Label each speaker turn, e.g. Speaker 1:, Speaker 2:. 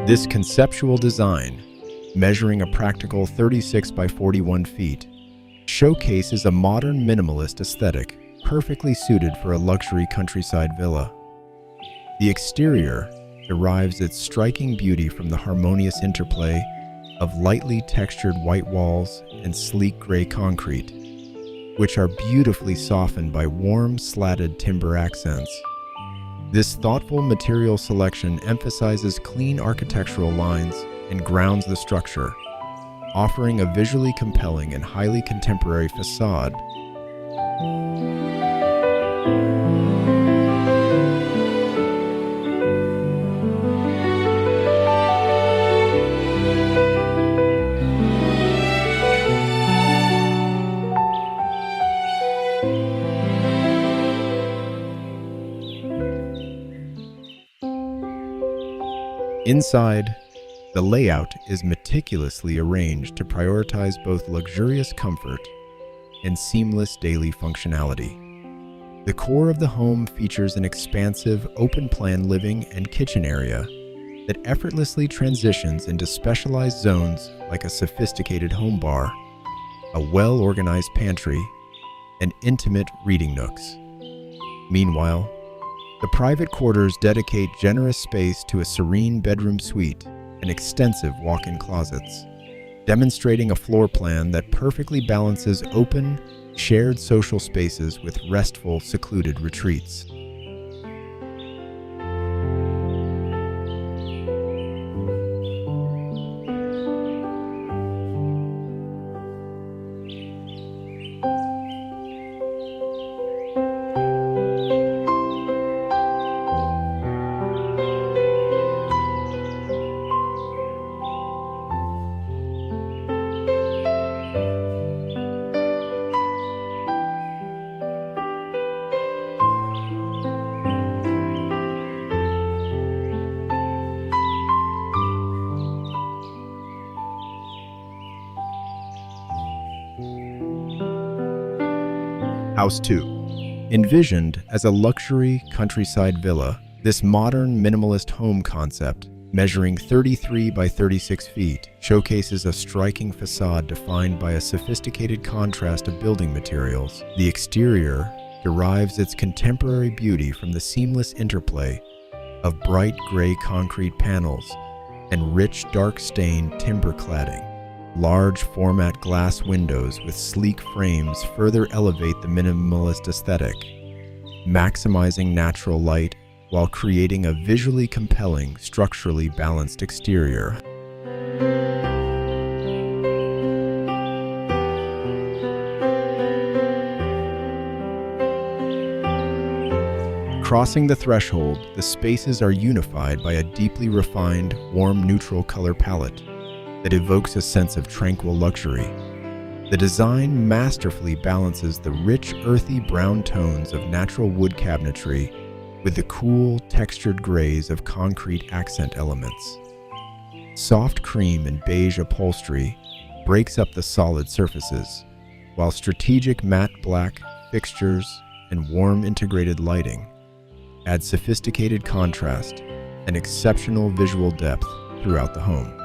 Speaker 1: This conceptual design, measuring a practical 36 by 41 feet, showcases a modern minimalist aesthetic perfectly suited for a luxury countryside villa. The exterior derives its striking beauty from the harmonious interplay of lightly textured white walls and sleek gray concrete, which are beautifully softened by warm, slatted timber accents. This thoughtful material selection emphasizes clean architectural lines and grounds the structure, offering a visually compelling and highly contemporary facade. Inside, the layout is meticulously arranged to prioritize both luxurious comfort and seamless daily functionality. The core of the home features an expansive, open-plan living and kitchen area that effortlessly transitions into specialized zones like a sophisticated home bar, a well-organized pantry, and intimate reading nooks. Meanwhile, the private quarters dedicate generous space to a serene bedroom suite and extensive walk-in closets, demonstrating a floor plan that perfectly balances open, shared social spaces with restful, secluded retreats. House 2. Envisioned as a luxury countryside villa, this modern minimalist home concept, measuring 33 by 36 feet, showcases a striking facade defined by a sophisticated contrast of building materials. The exterior derives its contemporary beauty from the seamless interplay of bright gray concrete panels and rich dark-stained timber cladding. Large format glass windows with sleek frames further elevate the minimalist aesthetic, maximizing natural light while creating a visually compelling, structurally balanced exterior. Crossing the threshold, the spaces are unified by a deeply refined, warm neutral color palette that evokes a sense of tranquil luxury. The design masterfully balances the rich, earthy brown tones of natural wood cabinetry with the cool, textured grays of concrete accent elements. Soft cream and beige upholstery breaks up the solid surfaces, while strategic matte black fixtures and warm integrated lighting add sophisticated contrast and exceptional visual depth throughout the home.